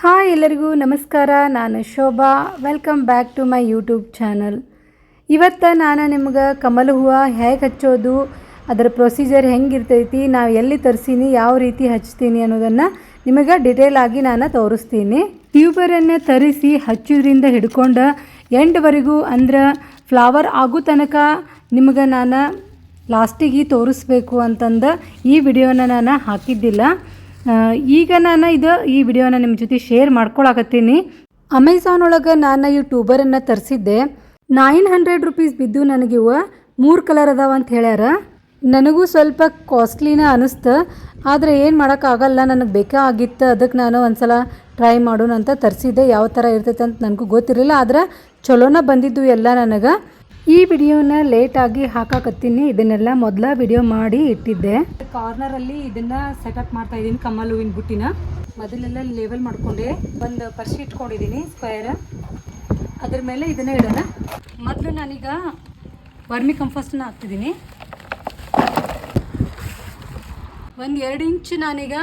Hi ಎಲ್ಲರಿಗೂ ನಮಸ್ಕಾರ. ನಾನು Shobha. Welcome back to my YouTube channel. ಇವತ್ತು ನಾನು ನಿಮ್ಗೆ ಕಮಲ ಹೂವು ಹೇಗೆ ಹಚ್ಚೋದು, ಅದರ ಪ್ರೊಸೀಜರ್ ಹೆಂಗಿರ್ತೈತಿ, ನಾವು ಎಲ್ಲಿ ತರಿಸೀನಿ, ಯಾವ ರೀತಿ ಹಚ್ತೀನಿ ಅನ್ನೋದನ್ನು ನಿಮಗೆ ಡಿಟೇಲ್ ಆಗಿ ನಾನು ತೋರಿಸ್ತೀನಿ. ಟ್ಯೂಬರನ್ನು ತರಿಸಿ ಹಚ್ಚೋದ್ರಿಂದ ಹಿಡ್ಕೊಂಡು ಎಂಡ್ವರೆಗೂ ಅಂದ್ರೆ ಫ್ಲವರ್ ಆಗೋ ತನಕ ನಿಮಗೆ ನಾನು ಲಾಸ್ಟಿಗೆ ತೋರಿಸ್ಬೇಕು ಅಂತಂದು ಈ ವಿಡಿಯೋನ ನಾನು ಹಾಕಿದ್ದಿಲ್ಲ. ಈಗ ನಾನು ಈ ವಿಡಿಯೋನ ನಿಮ್ಮ ಜೊತೆ ಶೇರ್ ಮಾಡ್ಕೊಳಕತ್ತೀನಿ. ಅಮೆಝಾನ್ ಒಳಗೆ ನಾನು ಈ ಟ್ಯೂಬರನ್ನು ತರಿಸಿದ್ದೆ. 900 ರೂಪೀಸ್ ಬಿದ್ದು ನನಗೆ ಇವು 3 ಕಲರ್ ಅದಾವ ಅಂತ ಹೇಳ್ಯಾರ. ನನಗೂ ಸ್ವಲ್ಪ ಕಾಸ್ಟ್ಲಿನ ಅನಿಸ್ತು, ಆದರೆ ಏನು ಮಾಡೋಕ್ಕಾಗಲ್ಲ, ನನಗೆ ಬೇಕಾಗಿತ್ತು. ಅದಕ್ಕೆ ನಾನು ಒಂದು ಸಲ ಟ್ರೈ ಮಾಡೋಣ ಅಂತ ತರಿಸಿದ್ದೆ. ಯಾವ ಥರ ಇರ್ತೈತೆ ಅಂತ ನನಗೂ ಗೊತ್ತಿರಲಿಲ್ಲ, ಆದರೆ ಚಲೋನ ಬಂದಿದ್ದು ಎಲ್ಲ ನನಗೆ. ಈ ವಿಡಿಯೋನ ಲೇಟಾಗಿ ಹಾಕಾಕತ್ತೀನಿ. ಇದನ್ನೆಲ್ಲ ಮೊದಲ ವಿಡಿಯೋ ಮಾಡಿ ಇಟ್ಟಿದ್ದೆ. ಕಾರ್ನರಲ್ಲಿ ಇದನ್ನು ಸೆಟಪ್ ಮಾಡ್ತಾ ಇದ್ದೀನಿ. ಕಮಲ್ ಹೂವಿನ ಬುಟ್ಟಿನ ಮೊದಲೆಲ್ಲ ಲೇಬಲ್ ಮಾಡಿಕೊಂಡೆ ಒಂದು ಪರ್ಸಿ ಇಟ್ಕೊಂಡಿದ್ದೀನಿ ಸ್ಕ್ವೇರ್. ಅದ್ರ ಮೇಲೆ ಇದನ್ನು ಇಡೋಣ. ಮೊದಲು ನಾನೀಗ ವರ್ಮಿ ಕಂಪೋಸ್ಟನ್ನ ಹಾಕ್ತಿದ್ದೀನಿ. 1-2 ಇಂಚ್ ನಾನೀಗ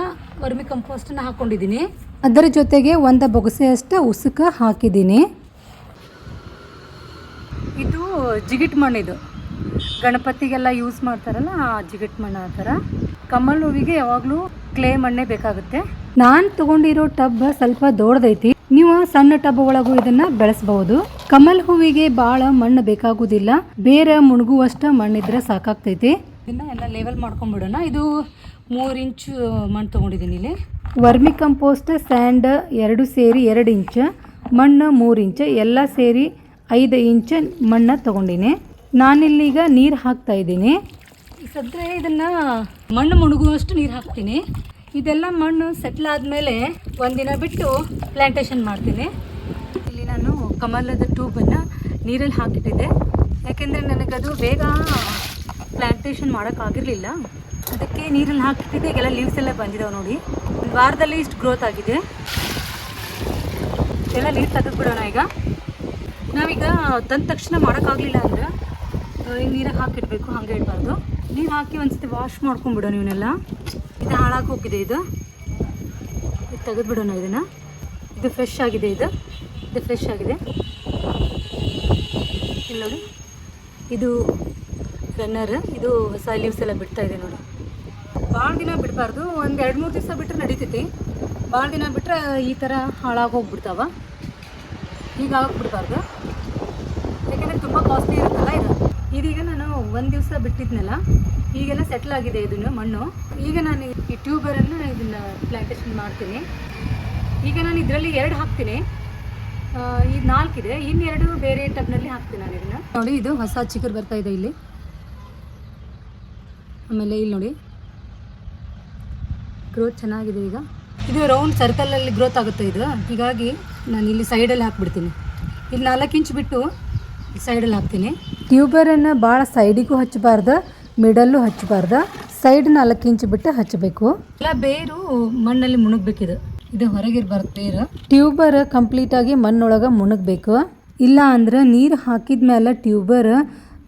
ವರ್ಮಿ ಕಂಪೋಸ್ಟನ್ನ ಹಾಕ್ಕೊಂಡಿದ್ದೀನಿ. ಅದರ ಜೊತೆಗೆ ಒಂದು ಬೊಗಸೆಯಷ್ಟು ಉಸುಕ ಹಾಕಿದ್ದೀನಿ. ಇದು ಜಿಗಿಟ್ ಮಣ್ಣು. ಇದು ಗಣಪತಿಗೆಲ್ಲ ಯೂಸ್ ಮಾಡ್ತಾರಲ್ಲ, ಆ ಜಿಗಿಟ್ ಮಣ್ಣು ಆ ಥರ. ಕಮಲ್ ಹೂವಿಗೆ ಯಾವಾಗಲೂ ಕ್ಲೇ ಮಣ್ಣೇ ಬೇಕಾಗುತ್ತೆ. ನಾನು ತೊಗೊಂಡಿರೋ ಟಬ್ ಸ್ವಲ್ಪ ದೊಡ್ಡದೈತಿ. ನೀವು ಸಣ್ಣ ಟಬ್ ಒಳಗೂ ಇದನ್ನು ಬೆಳೆಸಬಹುದು. ಕಮಲ್ ಹೂವಿಗೆ ಭಾಳ ಮಣ್ಣು ಬೇಕಾಗೋದಿಲ್ಲ, ಬೇರೆ ಮುಣಗುವಷ್ಟು ಮಣ್ಣಿದ್ರೆ ಸಾಕಾಗ್ತೈತಿ. ಇದನ್ನ ಎಲ್ಲ ಲೆವೆಲ್ ಮಾಡ್ಕೊಂಡ್ಬಿಡೋಣ. ಇದು 3 ಇಂಚ್ ಮಣ್ಣು ತೊಗೊಂಡಿದ್ದೀನಿ. ಇಲ್ಲಿ ವರ್ಮಿ ಕಂಪೋಸ್ಟ್, ಸ್ಯಾಂಡ್ 2 ಸೇರಿ 2 ಇಂಚ್, ಮಣ್ಣು 3 ಇಂಚ್, ಎಲ್ಲ ಸೇರಿ 5 ಇಂಚ್ ಮಣ್ಣು ತೊಗೊಂಡಿನಿ. ನಾನಿಲ್ಲೀಗ ನೀರು ಹಾಕ್ತಾ ಇದ್ದೀನಿ. ಸದ್ಯ ಇದನ್ನು ಮಣ್ಣು ಮುಣಗುವಷ್ಟು ನೀರು ಹಾಕ್ತೀನಿ. ಇದೆಲ್ಲ ಮಣ್ಣು ಸೆಟ್ಲ್ ಆದಮೇಲೆ ಒಂದಿನ ಬಿಟ್ಟು ಪ್ಲ್ಯಾಂಟೇಷನ್ ಮಾಡ್ತೀನಿ. ಇಲ್ಲಿ ನಾನು ಕಮಲದ ಟ್ಯೂಬನ್ನು ನೀರಲ್ಲಿ ಹಾಕಿಟ್ಟಿದ್ದೆ, ಯಾಕೆಂದರೆ ನನಗದು ಬೇಗ ಪ್ಲ್ಯಾಂಟೇಷನ್ ಮಾಡೋಕ್ಕಾಗಿರಲಿಲ್ಲ. ಅದಕ್ಕೆ ನೀರಲ್ಲಿ ಹಾಕಿಟ್ಟಿದ್ದೆ. ಈಗೆಲ್ಲ ಲೀವ್ಸ್ ಎಲ್ಲ ಬಂದಿದ್ದಾವೆ ನೋಡಿ. ಒಂದು ವಾರದಲ್ಲಿ ಇಷ್ಟು ಗ್ರೋತ್ ಆಗಿದೆ. ಎಲ್ಲ ನೀರು ತೆಗೆದುಬಿಡೋಣ. ಈಗ ನಾವೀಗ ತಂದ ತಕ್ಷಣ ಮಾಡೋಕ್ಕಾಗಲಿಲ್ಲ ಅಂದ್ರೆ ನೀರಾಗ ಹಾಕಿಡಬೇಕು, ಹಾಗೆ ಇಡಬಾರ್ದು. ನೀರು ಹಾಕಿ ಒಂದ್ಸತಿ ವಾಶ್ ಮಾಡ್ಕೊಂಡ್ಬಿಡೋಣ. ಇವನ್ನೆಲ್ಲ ಇದು ಹಾಳಾಗಿ ಹೋಗಿದೆ. ಇದು ತೆಗೆದುಬಿಡೋಣ. ಇದನ್ನು ಇದು ಫ್ರೆಶ್ ಆಗಿದೆ. ಇದು ಫ್ರೆಶ್ ಆಗಿದೆ. ಇಲ್ಲಿ ನೋಡಿ, ಇದು ರನ್ನರ್. ಇದು ಹೊಸ ಲೀವ್ಸ್ ಎಲ್ಲ ಬಿಡ್ತಾ ಇದೆ ನೋಡಿ. ಭಾಳ ದಿನ ಬಿಡಬಾರ್ದು. ಒಂದು 2-3 ದಿವಸ ಬಿಟ್ಟರೆ ನಡೀತೈತಿ. ಭಾಳ ದಿನ ಬಿಟ್ಟರೆ ಈ ಥರ ಹಾಳಾಗಿ ಹೋಗ್ಬಿಡ್ತಾವ. ಈಗ ಬಿಡಬಾರ್ದು, ಯಾಕೆಂದರೆ ತುಂಬ ಕಾಸ್ಟ್ಲಿ ಇರುತ್ತಲ್ಲ ಇದು. ಇದೀಗ ನಾನು 1 ದಿವಸ ಬಿಟ್ಟಿದ್ನಲ್ಲ, ಈಗೆಲ್ಲ ಸೆಟ್ಲ್ ಆಗಿದೆ ಇದನ್ನು ಮಣ್ಣು. ಈಗ ನಾನು ಈ ಟ್ಯೂಬರನ್ನು ಇದನ್ನು ಪ್ಲ್ಯಾಂಟೇಷನ್ ಮಾಡ್ತೀನಿ. ಈಗ ನಾನು ಇದರಲ್ಲಿ 2 ಹಾಕ್ತೀನಿ. ಇದು 4 ಇದೆ. ಇನ್ನೆರಡು ಬೇರೆ ಟಬ್ನಲ್ಲಿ ಹಾಕ್ತೀನಿ ನಾನು ಇದನ್ನು. ನೋಡಿ, ಇದು ಹೊಸ ಚಿಗುರು ಬರ್ತಾ ಇದೆ ಇಲ್ಲಿ. ಆಮೇಲೆ ಇಲ್ಲಿ ನೋಡಿ, ಗ್ರೋತ್ ಚೆನ್ನಾಗಿದೆ. ಈಗ ಇದು ರೌಂಡ್ ಸರ್ಕಲಲ್ಲಿ ಗ್ರೋತ್ ಆಗುತ್ತೆ ಇದು. ಹೀಗಾಗಿ ನಾನು ಇಲ್ಲಿ ಸೈಡಲ್ಲಿ ಹಾಕ್ಬಿಡ್ತೀನಿ. ಇಲ್ಲಿ 4 ಇಂಚ್ ಬಿಟ್ಟು ಸೈಡಲ್ಲಿ ಹಾಕ್ತೀನಿ. ಟ್ಯೂಬರನ್ನು ಭಾಳ ಸೈಡಿಗೂ ಹಚ್ಚಬಾರ್ದು, ಮಿಡಲ್ಲೂ ಹಚ್ಚಬಾರ್ದು. ಸೈಡ್ 4 ಇಂಚ್ ಬಿಟ್ಟು ಹಚ್ಚಬೇಕು. ಎಲ್ಲ ಬೇರು ಮಣ್ಣಲ್ಲಿ ಮುಣಗಬೇಕಿದು. ಇದು ಹೊರಗಿರಬಾರ್ದು ಬೇರು. ಟ್ಯೂಬರ್ ಕಂಪ್ಲೀಟಾಗಿ ಮಣ್ಣೊಳಗೆ ಮುಣಗಬೇಕು. ಇಲ್ಲ ಅಂದ್ರೆ ನೀರು ಹಾಕಿದ ಮೇಲೆ ಟ್ಯೂಬರ್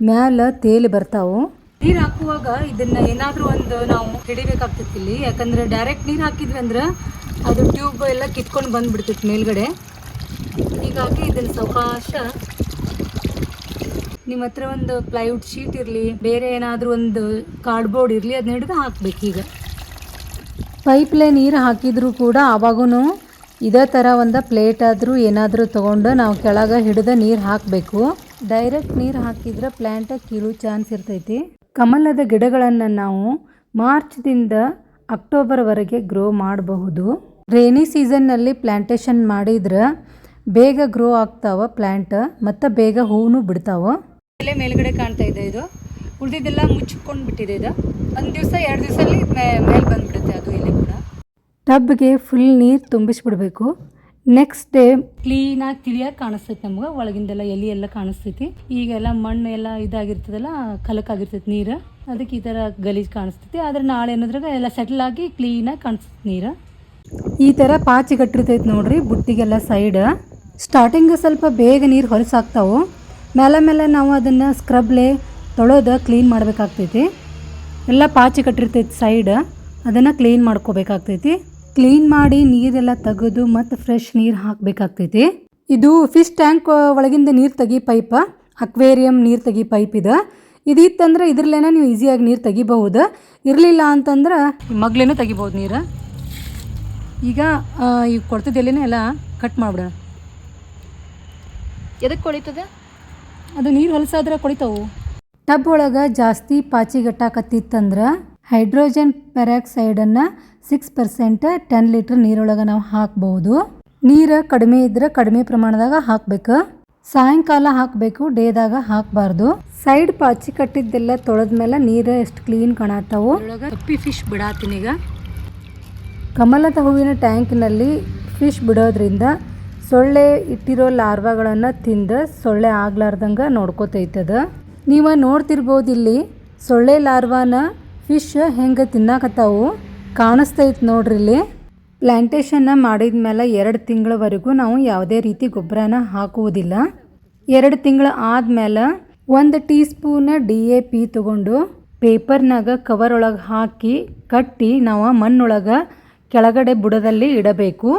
ಮ್ಯಾಲೆ ತೇಲಿ ಬರ್ತಾವೆ. ನೀರು ಹಾಕುವಾಗ ಇದನ್ನು ಏನಾದರೂ ಒಂದು ನಾವು ಹಿಡಿಬೇಕಾಗ್ತೈತಿ ಇಲ್ಲಿ. ಯಾಕಂದರೆ ಡೈರೆಕ್ಟ್ ನೀರು ಹಾಕಿದ್ವಿ ಅಂದ್ರೆ ಅದು ಟ್ಯೂಬ್ ಎಲ್ಲ ಕಿತ್ಕೊಂಡು ಬಂದುಬಿಡ್ತೈತಿ ಮೇಲ್ಗಡೆ. ಹೀಗಾಗಿ ಇದನ್ನು ಸಾವಕಾಶ, ನಿಮ್ಮ ಹತ್ರ ಒಂದು ಪ್ಲೈವುಡ್ ಶೀಟ್ ಇರಲಿ, ಬೇರೆ ಏನಾದರೂ ಒಂದು ಕಾರ್ಡ್ಬೋರ್ಡ್ ಇರಲಿ, ಅದನ್ನ ಹಿಡಿದು ಹಾಕಬೇಕು. ಈಗ ಪೈಪ್ಲೇ ನೀರು ಹಾಕಿದರೂ ಕೂಡ ಆವಾಗೂ ಇದೇ ಥರ ಒಂದು ಪ್ಲೇಟ್ ಆದರೂ ಏನಾದರೂ ತೊಗೊಂಡು ನಾವು ಕೆಳಗೆ ಹಿಡಿದು ನೀರು ಹಾಕಬೇಕು. ಡೈರೆಕ್ಟ್ ನೀರು ಹಾಕಿದ್ರೆ ಪ್ಲ್ಯಾಂಟ ಕೀಳು ಚಾನ್ಸ್ ಇರ್ತೈತಿ. ಕಮಲದ ಗಿಡಗಳನ್ನು ನಾವು ಮಾರ್ಚ್ದಿಂದ ಅಕ್ಟೋಬರ್ವರೆಗೆ ಗ್ರೋ ಮಾಡಬಹುದು. ರೇನಿ ಸೀಸನ್ನಲ್ಲಿ ಪ್ಲ್ಯಾಂಟೇಷನ್ ಮಾಡಿದ್ರೆ ಬೇಗ ಗ್ರೋ ಆಗ್ತಾವ ಪ್ಲ್ಯಾಂಟ್, ಮತ್ತು ಬೇಗ ಹೂವು ಬಿಡ್ತಾವೆ. ಎಲೆ ಮೇಲ್ಗಡೆ ಕಾಣ್ತಾ ಇದೆ. ಇದು ಉಳಿದಿದ್ದೆಲ್ಲ ಮುಚ್ಕೊಂಡು ಬಿಟ್ಟಿದೆ. ಇದು 1 ದಿವಸ 2 ದಿವಸದಲ್ಲಿ ಮೇಲೆ ಬಂದುಬಿಡುತ್ತೆ ಅದು ಎಲೆ ಕೂಡ. ಟಬ್ಗೆ ಫುಲ್ ನೀರು ತುಂಬಿಸ್ಬಿಡ್ಬೇಕು. ನೆಕ್ಸ್ಟ್ ಡೇ ಕ್ಲೀನಾಗಿ ತಿಳಿಯಾಗಿ ಕಾಣಿಸ್ತೈತಿ ನಮ್ಗೆ. ಒಳಗಿಂದೆಲ್ಲ ಎಲೆ ಎಲ್ಲ ಕಾಣಿಸ್ತೈತಿ. ಈಗೆಲ್ಲ ಮಣ್ಣು ಎಲ್ಲ ಇದಾಗಿರ್ತದಲ್ಲ, ಕಲಕಾಗಿರ್ತೈತಿ ನೀರು. ಅದಕ್ಕೆ ಈ ಥರ ಗಲೀಜು ಕಾಣಿಸ್ತೈತಿ. ಆದರೆ ನಾಳೆ ಅನ್ನೋದ್ರಾಗ ಎಲ್ಲ ಸೆಟ್ಲ್ ಆಗಿ ಕ್ಲೀನಾಗಿ ಕಾಣಿಸ್ತೈತಿ ನೀರು. ಈ ಥರ ಪಾಚಿ ಕಟ್ಟಿರ್ತೈತಿ ನೋಡ್ರಿ ಬುಟ್ಟಿಗೆಲ್ಲ ಸೈಡ್. ಸ್ಟಾರ್ಟಿಂಗ್ ಸ್ವಲ್ಪ ಬೇಗ ನೀರು ಹೊಲಸಾಗ್ತಾವೆ. ಮೇಲೆ ನಾವು ಅದನ್ನು ಸ್ಕ್ರಬ್ಲೆ ತೊಳೆದು ಕ್ಲೀನ್ ಮಾಡಬೇಕಾಗ್ತೈತಿ. ಎಲ್ಲ ಪಾಚಿ ಕಟ್ಟಿರ್ತೈತಿ ಸೈಡ್, ಅದನ್ನು ಕ್ಲೀನ್ ಮಾಡ್ಕೋಬೇಕಾಗ್ತೈತಿ. ಕ್ಲೀನ್ ಮಾಡಿ ನೀರೆಲ್ಲ ತೆಗೆದು ಮತ್ತು ಫ್ರೆಶ್ ನೀರು ಹಾಕಬೇಕಾಗ್ತೈತಿ. ಇದು ಫಿಶ್ ಟ್ಯಾಂಕ್ ಒಳಗಿಂದ ನೀರು ತೆಗಿ ಪೈಪ್, ಅಕ್ವೇರಿಯಂ ನೀರು ತೆಗಿ ಪೈಪ್ ಇದಿತ್ತಂದ್ರೆ ಇದ್ರಲ್ಲೇನ ನೀವು ಈಸಿಯಾಗಿ ನೀರು ತೆಗಿಬಹುದು. ಇರಲಿಲ್ಲ ಅಂತಂದ್ರೆ ಮಗ್ಲೇನೂ ತೆಗಿಬೋದು ನೀರು. ಈಗ ಈಗ ಕೊಡ್ತಿದ್ದೆಲ್ಲಿನ ಎಲ್ಲ ಕಟ್ ಮಾಡಿಬಿಡೋಣ. ಎದಕ್ಕೆ ಕೊಳಿತದೆ? ಅದು ನೀರು ಹೊಲಸಾದ್ರೆ ಕೊಳಿತಾವು. ಟಬ್ ಒಳಗೆ ಜಾಸ್ತಿ ಪಾಚಿ ಗಟ್ಟಾಕತ್ತಿತ್ತಂದ್ರೆ ಹೈಡ್ರೋಜನ್ ಪೆರಾಕ್ಸೈಡನ್ನು 6% 10 ಲೀಟ್ರ್ ನೀರೊಳಗೆ ನಾವು ಹಾಕ್ಬೋದು. ನೀರು ಕಡಿಮೆ ಇದ್ರೆ ಕಡಿಮೆ ಪ್ರಮಾಣದಾಗ ಹಾಕಬೇಕು. ಸಾಯಂಕಾಲ ಹಾಕಬೇಕು, ಡೇದಾಗ ಹಾಕಬಾರ್ದು. ಸೈಡ್ ಪಾಚಿ ಕಟ್ಟಿದ್ದೆಲ್ಲ ತೊಳೆದ್ಮೇಲೆ ನೀರು ಎಷ್ಟು ಕ್ಲೀನ್ ಕಾಣತ್ತಾವು. ತಪ್ಪಿ ಫಿಶ್ ಬಿಡಾತೀನಿ. ಈಗ ಕಮಲದ ಹೂವಿನ ಟ್ಯಾಂಕ್ನಲ್ಲಿ ಫಿಶ್ ಬಿಡೋದ್ರಿಂದ ಸೊಳ್ಳೆ ಇಟ್ಟಿರೋ ಲಾರ್ವಾಗಳನ್ನು ತಿಂದು ಸೊಳ್ಳೆ ಆಗ್ಲಾರ್ದಂಗೆ ನೋಡ್ಕೋತೈತದ. ನೀವು ನೋಡ್ತಿರ್ಬೋದು ಇಲ್ಲಿ ಸೊಳ್ಳೆ ಲಾರ್ವಾನ ಫಿಶ್ ಹೆಂಗೆ ತಿನ್ನಾಕತ್ತಾವು ಕಾಣಿಸ್ತೈತೆ ನೋಡ್ರಿ. ಇಲ್ಲಿ ಪ್ಲ್ಯಾಂಟೇಷನ್ನ ಮಾಡಿದ ಮೇಲೆ 2 ತಿಂಗಳವರೆಗೂ ನಾವು ಯಾವುದೇ ರೀತಿ ಗೊಬ್ಬರನ ಹಾಕುವುದಿಲ್ಲ. 2 ತಿಂಗಳು ಆದಮೇಲೆ 1 ಟೀ ಸ್ಪೂನ್ DAP ತೊಗೊಂಡು ಪೇಪರ್ನಾಗ ಕವರ್ ಒಳಗೆ ಹಾಕಿ ಕಟ್ಟಿ ನಾವು ಮಣ್ಣೊಳಗೆ ಕೆಳಗಡೆ ಬುಡದಲ್ಲಿ ಇಡಬೇಕು.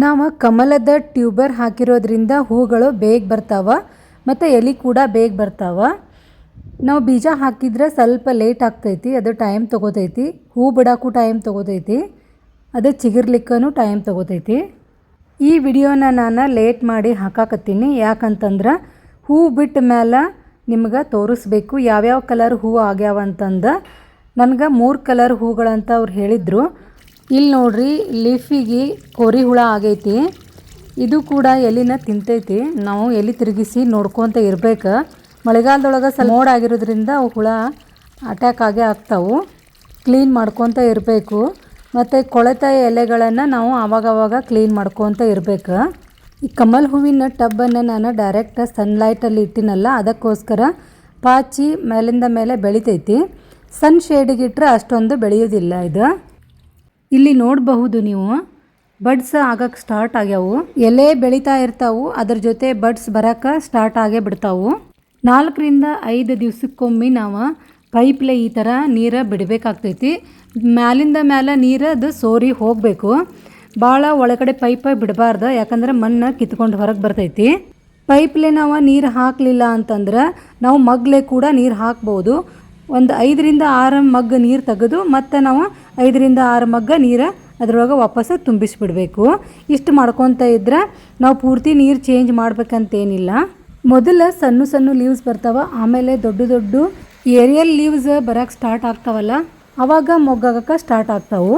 ನಾವು ಕಮಲದ ಟ್ಯೂಬರ್ ಹಾಕಿರೋದ್ರಿಂದ ಹೂಗಳು ಬೇಗ ಬರ್ತಾವ ಮತ್ತು ಎಲೆ ಕೂಡ ಬೇಗ ಬರ್ತಾವ. ನಾವು ಬೀಜ ಹಾಕಿದ್ರೆ ಸ್ವಲ್ಪ ಲೇಟ್ ಆಗ್ತೈತಿ, ಅದು ಟೈಮ್ ತೊಗೋತೈತಿ. ಹೂ ಬಿಡೋಕ್ಕೂ ಟೈಮ್ ತೊಗೋತೈತಿ, ಅದು ಚಿಗುರ್ಲಿಕ್ಕೂ ಟೈಮ್ ತೊಗೋತೈತಿ. ಈ ವಿಡಿಯೋನ ನಾನು ಲೇಟ್ ಮಾಡಿ ಹಾಕಾಕತ್ತೀನಿ, ಯಾಕಂತಂದ್ರೆ ಹೂ ಬಿಟ್ಟ ಮೇಲೆ ನಿಮ್ಗೆ ತೋರಿಸ್ಬೇಕು ಯಾವ್ಯಾವ ಕಲರ್ ಹೂ ಆಗ್ಯಾವ ಅಂತಂದು. ನನಗೆ 3 ಕಲರ್ ಹೂಗಳಂತ ಅವ್ರು ಹೇಳಿದರು. ಇಲ್ಲಿ ನೋಡ್ರಿ, ಲೀಫಿಗೆ ಕೋರಿ ಹುಳ ಆಗೈತಿ. ಇದು ಕೂಡ ಎಲಿನ ತಿಂತೈತಿ. ನಾವು ಎಲೆ ತಿರುಗಿಸಿ ನೋಡ್ಕೊತ ಇರ್ಬೇಕು. ಮಳೆಗಾಲದೊಳಗೆ ಸ್ವಲ್ಪ ಮೋಡ ಆಗಿರೋದ್ರಿಂದ ಅವು ಹುಳ ಅಟ್ಯಾಕ್ ಆಗೇ ಆಗ್ತಾವೆ. ಕ್ಲೀನ್ ಮಾಡ್ಕೊತ ಇರಬೇಕು. ಮತ್ತು ಕೊಳೆತ ಎಲೆಗಳನ್ನು ನಾವು ಆವಾಗವಾಗ ಕ್ಲೀನ್ ಮಾಡ್ಕೊತ ಇರಬೇಕು. ಈ ಕಮಲ್ ಹೂವಿನ ಟಬ್ಬನ್ನು ನಾನು ಡೈರೆಕ್ಟ್ ಸನ್ಲೈಟಲ್ಲಿ ಇಟ್ಟಿನಲ್ಲ, ಅದಕ್ಕೋಸ್ಕರ ಪಾಚಿ ಮೇಲಿಂದ ಮೇಲೆ ಬೆಳಿತೈತಿ. ಸನ್ ಶೇಡಿಗಿಟ್ರೆ ಅಷ್ಟೊಂದು ಬೆಳೆಯೋದಿಲ್ಲ. ಇದು ಇಲ್ಲಿ ನೋಡಬಹುದು ನೀವು, ಬಡ್ಸ್ ಆಗಕ್ಕೆ ಸ್ಟಾರ್ಟ್ ಆಗ್ಯಾವು. ಎಲೆ ಬೆಳೀತಾ ಇರ್ತಾವು, ಅದ್ರ ಜೊತೆ ಬಡ್ಸ್ ಬರೋಕ್ಕೆ ಸ್ಟಾರ್ಟ್ ಆಗೇ ಬಿಡ್ತಾವು. 4 ರಿಂದ 5 ದಿವಸಕ್ಕೊಮ್ಮೆ ನಾವು ಪೈಪ್ಲೆ ಈ ಥರ ನೀರು ಬಿಡಬೇಕಾಗ್ತೈತಿ. ಮ್ಯಾಲಿಂದ ಮೇಲೆ ನೀರು ಅದು ಸೋರಿ ಹೋಗಬೇಕು. ಭಾಳ ಒಳಗಡೆ ಪೈಪ ಬಿಡಬಾರ್ದು, ಯಾಕಂದ್ರೆ ಮಣ್ಣು ಕಿತ್ಕೊಂಡು ಹೊರಗೆ ಬರ್ತೈತಿ. ಪೈಪ್ಲೆ ನಾವು ನೀರು ಹಾಕಲಿಲ್ಲ ಅಂತಂದ್ರೆ ನಾವು ಮಗ್ಲೆ ಕೂಡ ನೀರು ಹಾಕ್ಬೋದು. ಒಂದು 5 ರಿಂದ 6 ಮಗ್ ನೀರು ತೆಗೆದು ಮತ್ತು ನಾವು 5 ರಿಂದ 6 ಮಗ್ಗ ನೀರು ಅದರೊಳಗೆ ವಾಪಸ್ಸು ತುಂಬಿಸಿಬಿಡಬೇಕು. ಇಷ್ಟು ಮಾಡ್ಕೊತ ಇದ್ರೆ ನಾವು ಪೂರ್ತಿ ನೀರು ಚೇಂಜ್ ಮಾಡ್ಬೇಕಂತೇನಿಲ್ಲ. ಮೊದಲು ಸಣ್ಣ ಸಣ್ಣ ಲೀವ್ಸ್ ಬರ್ತಾವೆ, ಆಮೇಲೆ ದೊಡ್ಡ ದೊಡ್ಡ ಏರಿಯಲ್ ಲೀವ್ಸ್ ಬರೋಕ್ಕೆ ಸ್ಟಾರ್ಟ್ ಆಗ್ತಾವಲ್ಲ, ಆವಾಗ ಮೊಗ್ಗಾಗಕ್ಕೆ ಸ್ಟಾರ್ಟ್ ಆಗ್ತಾವೆ.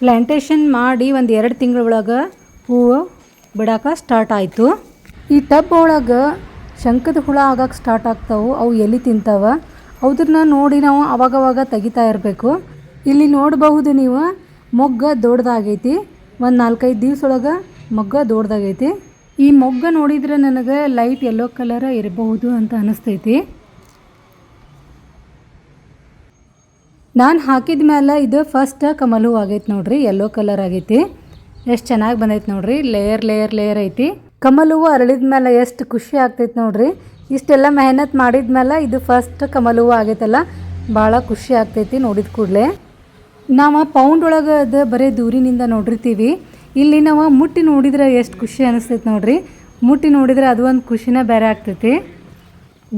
ಪ್ಲ್ಯಾಂಟೇಷನ್ ಮಾಡಿ ಒಂದು 2 ತಿಂಗಳ ಒಳಗೆ ಹೂವು ಬಿಡೋಕೆ ಸ್ಟಾರ್ಟ್ ಆಯಿತು. ಈ ಟಬ್ ಒಳಗೆ ಶಂಕದ ಹುಳ ಆಗಕ್ಕೆ ಸ್ಟಾರ್ಟ್ ಆಗ್ತಾವೆ, ಅವು ಎಲೆ ತಿಂತಾವೆ. ಅದನ್ನ ನೋಡಿ ನಾವು ಅವಾಗವಾಗ ತೆಗಿತಾ ಇರಬೇಕು. ಇಲ್ಲಿ ನೋಡಬಹುದು ನೀವು, ಮೊಗ್ಗ ದೊಡ್ಡದಾಗೈತಿ. ಒಂದು 4-5 ದಿವಸ ಒಳಗೆ ಮೊಗ್ಗ ದೊಡ್ಡದಾಗೈತಿ. ಈ ಮೊಗ್ಗ ನೋಡಿದರೆ ನನಗೆ ಲೈಟ್ ಯೆಲ್ಲೋ ಕಲರ್ ಇರಬಹುದು ಅಂತ ಅನಿಸ್ತೈತಿ. ನಾನು ಹಾಕಿದ ಮೇಲೆ ಇದು ಫಸ್ಟ್ ಕಮಲ್ ಹೂ ಆಗೈತಿ ನೋಡ್ರಿ, ಯೆಲ್ಲೋ ಕಲರ್ ಆಗೈತಿ. ಎಷ್ಟು ಚೆನ್ನಾಗಿ ಬಂದೈತಿ ನೋಡ್ರಿ, ಲೇಯರ್ ಲೇಯರ್ ಲೇಯರ್ ಐತಿ. ಕಮಲ್ ಹೂವು ಅರಳಿದ ಮೇಲೆ ಎಷ್ಟು ಖುಷಿ ಆಗ್ತೈತಿ ನೋಡ್ರಿ. ಇಷ್ಟೆಲ್ಲ ಮೆಹನತ್ ಮಾಡಿದ ಮೇಲೆ ಇದು ಫಸ್ಟ್ ಕಮಲ್ ಹೂವು ಆಗೈತಲ್ಲ, ಭಾಳ ಖುಷಿ ಆಗ್ತೈತಿ ನೋಡಿದ ಕೂಡಲೇ. ನಾವು ಪೌಂಡ್ ಒಳಗೆ ಅದು ಬರೀ ದೂರಿನಿಂದ ನೋಡಿರ್ತೀವಿ. ಇಲ್ಲಿ ನಾವು ಮುಟ್ಟಿ ನೋಡಿದ್ರೆ ಎಷ್ಟು ಖುಷಿ ಅನಿಸ್ತೈತಿ ನೋಡ್ರಿ. ಮುಟ್ಟಿ ನೋಡಿದ್ರೆ ಅದು ಒಂದು ಖುಷಿನೇ ಬೇರೆ ಆಗ್ತೈತಿ.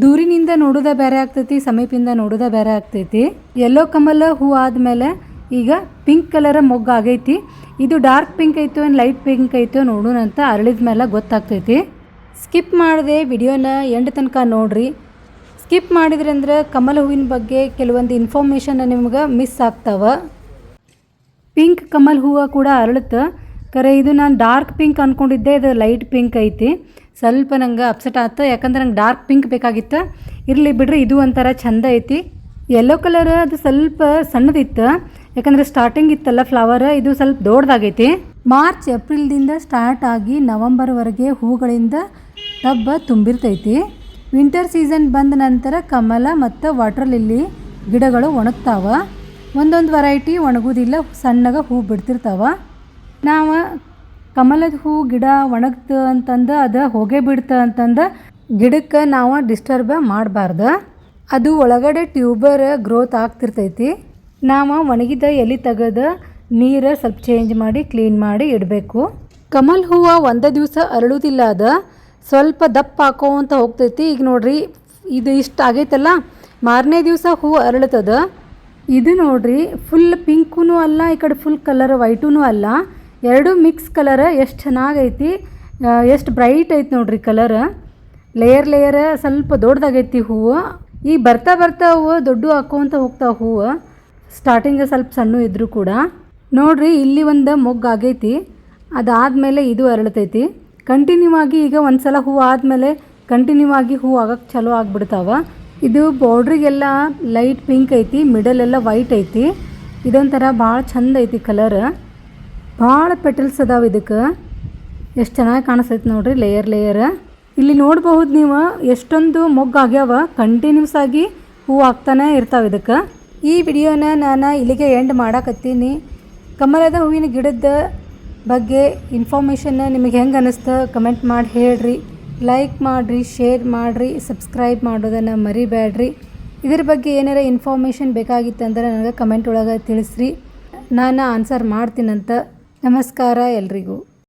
ದೂರಿನಿಂದ ನೋಡೋದೇ ಬೇರೆ ಆಗ್ತೈತಿ, ಸಮೀಪಿಂದ ನೋಡೋದೇ ಬೇರೆ ಆಗ್ತೈತಿ. ಯೆಲ್ಲೋ ಕಮಲ್ ಹೂ ಆದಮೇಲೆ ಈಗ ಪಿಂಕ್ ಕಲರ್ ಮೊಗ್ಗು ಆಗೈತಿ. ಇದು ಡಾರ್ಕ್ ಪಿಂಕ್ ಐತೋ ಏನು ಲೈಟ್ ಪಿಂಕ್ ಐತೋ ನೋಡೋಣ ಅಂತ ಅರಳಿದ ಮೇಲೆ ಗೊತ್ತಾಗ್ತೈತಿ. ಸ್ಕಿಪ್ ಮಾಡಿದೆ ವಿಡಿಯೋನ ಎಂಡ್ ತನಕ ನೋಡ್ರಿ. ಸ್ಕಿಪ್ ಮಾಡಿದ್ರಂದ್ರೆ ಕಮಲ್ ಹೂವಿನ ಬಗ್ಗೆ ಕೆಲವೊಂದು ಇನ್ಫಾರ್ಮೇಷನ್ ನಿಮ್ಗೆ ಮಿಸ್ ಆಗ್ತಾವೆ. ಪಿಂಕ್ ಕಮಲ್ ಹೂವು ಕೂಡ ಅರಳುತ್ತೆ, ಖರೆ ಇದು ನಾನು ಡಾರ್ಕ್ ಪಿಂಕ್ ಅಂದ್ಕೊಂಡಿದ್ದೆ, ಇದು ಲೈಟ್ ಪಿಂಕ್ ಐತಿ. ಸ್ವಲ್ಪ ನಂಗೆ ಅಪ್ಸೆಟ್ ಆಯ್ತು, ಯಾಕಂದ್ರೆ ನಂಗೆ ಡಾರ್ಕ್ ಪಿಂಕ್ ಬೇಕಾಗಿತ್ತು. ಇರಲಿ ಬಿಡ್ರಿ, ಇದು ಒಂಥರ ಚೆಂದ ಐತಿ. ಯೆಲ್ಲೋ ಕಲರ್ ಅದು ಸ್ವಲ್ಪ ಸಣ್ಣದಿತ್ತು, ಯಾಕಂದರೆ ಸ್ಟಾರ್ಟಿಂಗ್ ಇತ್ತಲ್ಲ ಫ್ಲವರ್, ಇದು ಸ್ವಲ್ಪ ದೊಡ್ಡದಾಗೈತಿ. ಮಾರ್ಚ್ ಏಪ್ರಿಲ್ದಿಂದ ಸ್ಟಾರ್ಟ್ ಆಗಿ ನವಂಬರ್ವರೆಗೆ ಹೂಗಳಿಂದ ಟಬ್ ತುಂಬಿರ್ತೈತಿ. ವಿಂಟರ್ ಸೀಸನ್ ಬಂದ ನಂತರ ಕಮಲ ಮತ್ತು ವಾಟರ್ ಲಿಲ್ಲಿ ಗಿಡಗಳು ಒಣಗ್ತಾವ. ಒಂದೊಂದು ವೆರೈಟಿ ಒಣಗೋದಿಲ್ಲ, ಸಣ್ಣಗೆ ಹೂ ಬಿಡ್ತಿರ್ತಾವ. ನಾವು ಕಮಲದ ಹೂ ಗಿಡ ಒಣಗ್ತು ಅಂತಂದು ಅದು ಹೊಗೆ ಬಿಡ್ತು ಅಂತಂದು ಗಿಡಕ್ಕೆ ನಾವು ಡಿಸ್ಟರ್ಬ್ ಮಾಡಬಾರ್ದು. ಅದು ಒಳಗಡೆ ಟ್ಯೂಬರ್ ಗ್ರೋತ್ ಆಗ್ತಿರ್ತೈತಿ. ನಾವು ಒಣಗಿದ ಎಲೆ ತೆಗೆದು ನೀರು ಸ್ವಲ್ಪ ಚೇಂಜ್ ಮಾಡಿ ಕ್ಲೀನ್ ಮಾಡಿ ಇಡಬೇಕು. ಕಮಲ್ ಹೂವು ಒಂದೇ ದಿವಸ ಅರಳುವುದಿಲ್ಲ, ಅದು ಸ್ವಲ್ಪ ದಪ್ಪ ಹಾಕೋಂತ ಹೋಗ್ತೈತಿ. ಈಗ ನೋಡ್ರಿ ಇದು ಇಷ್ಟು ಆಗೈತಲ್ಲ, ಮಾರನೇ ದಿವಸ ಹೂವು ಅರಳುತ್ತದೆ. ಇದು ನೋಡ್ರಿ ಫುಲ್ ಪಿಂಕೂ ಅಲ್ಲ, ಈ ಕಡೆ ಫುಲ್ ಕಲರ್ ವೈಟೂ ಅಲ್ಲ, ಎರಡೂ ಮಿಕ್ಸ್ ಕಲರ್. ಎಷ್ಟು ಚೆನ್ನಾಗೈತಿ, ಎಷ್ಟು ಬ್ರೈಟ್ ಐತಿ ನೋಡ್ರಿ ಕಲರ್. ಲೇಯರ್ ಸ್ವಲ್ಪ ದೊಡ್ಡದಾಗೈತಿ ಹೂವು. ಈಗ ಬರ್ತಾ ಹೂವು ದೊಡ್ಡ ಹಾಕೋಂತ ಹೋಗ್ತಾವೆ ಹೂವು. ಸ್ಟಾರ್ಟಿಂಗ್ ಸ್ವಲ್ಪ ಸಣ್ಣ ಇದ್ದರೂ ಕೂಡ ನೋಡ್ರಿ ಇಲ್ಲಿ ಒಂದು ಮೊಗ್ಗು ಆಗೈತಿ. ಅದಾದಮೇಲೆ ಇದು ಅರಳತೈತಿ ಕಂಟಿನ್ಯೂ ಆಗಿ. ಈಗ ಒಂದು ಸಲ ಹೂವು ಆದಮೇಲೆ ಕಂಟಿನ್ಯೂ ಆಗಿ ಹೂವು ಆಗಕ್ಕೆ ಚಲೋ ಆಗಿಬಿಡ್ತಾವೆ. ಇದು ಬಾರ್ಡ್ರಿಗೆಲ್ಲ ಲೈಟ್ ಪಿಂಕ್ ಐತಿ, ಮಿಡಲೆಲ್ಲ ವೈಟ್ ಐತಿ. ಇದೊಂಥರ ಭಾಳ ಚಂದ ಐತಿ ಕಲರ್. ಭಾಳ ಪೆಟಲ್ಸ್ ಅದಾವೆ ಇದಕ್ಕೆ. ಎಷ್ಟು ಚೆನ್ನಾಗಿ ಕಾಣಿಸ್ತೈತಿ ನೋಡ್ರಿ, ಲೇಯರ್. ಇಲ್ಲಿ ನೋಡ್ಬಹುದು ನೀವು ಎಷ್ಟೊಂದು ಮೊಗ್ಗು ಆಗ್ಯಾವ. ಕಂಟಿನ್ಯೂಸ್ ಆಗಿ ಹೂವು ಆಗ್ತಾನೆ ಇರ್ತಾವೆ ಇದಕ್ಕೆ. ಈ ವಿಡಿಯೋನ ನಾನು ಇಲ್ಲಿಗೆ ಎಂಡ್ ಮಾಡಕತ್ತೀನಿ. ಕಮಲದ ಹೂವಿನ ಗಿಡದ ಬಗ್ಗೆ ಇನ್ಫಾರ್ಮೇಷನ್ನ ನಿಮಗೆ ಹೆಂಗೆ ಅನ್ನಿಸ್ತು ಕಮೆಂಟ್ ಮಾಡಿ ಹೇಳ್ರಿ. ಲೈಕ್ ಮಾಡಿರಿ, ಶೇರ್ ಮಾಡಿರಿ, ಸಬ್ಸ್ಕ್ರೈಬ್ ಮಾಡೋದನ್ನು ಮರಿಬೇಡ್ರಿ. ಇದ್ರ ಬಗ್ಗೆ ಏನಾರ ಇನ್ಫಾರ್ಮೇಷನ್ ಬೇಕಾಗಿತ್ತಂದ್ರೆ ನನಗೆ ಕಮೆಂಟ್ ಒಳಗೆ ತಿಳಿಸ್ರಿ, ನಾನು ಆನ್ಸರ್ ಮಾಡ್ತೀನಂತ. ನಮಸ್ಕಾರ ಎಲ್ರಿಗೂ.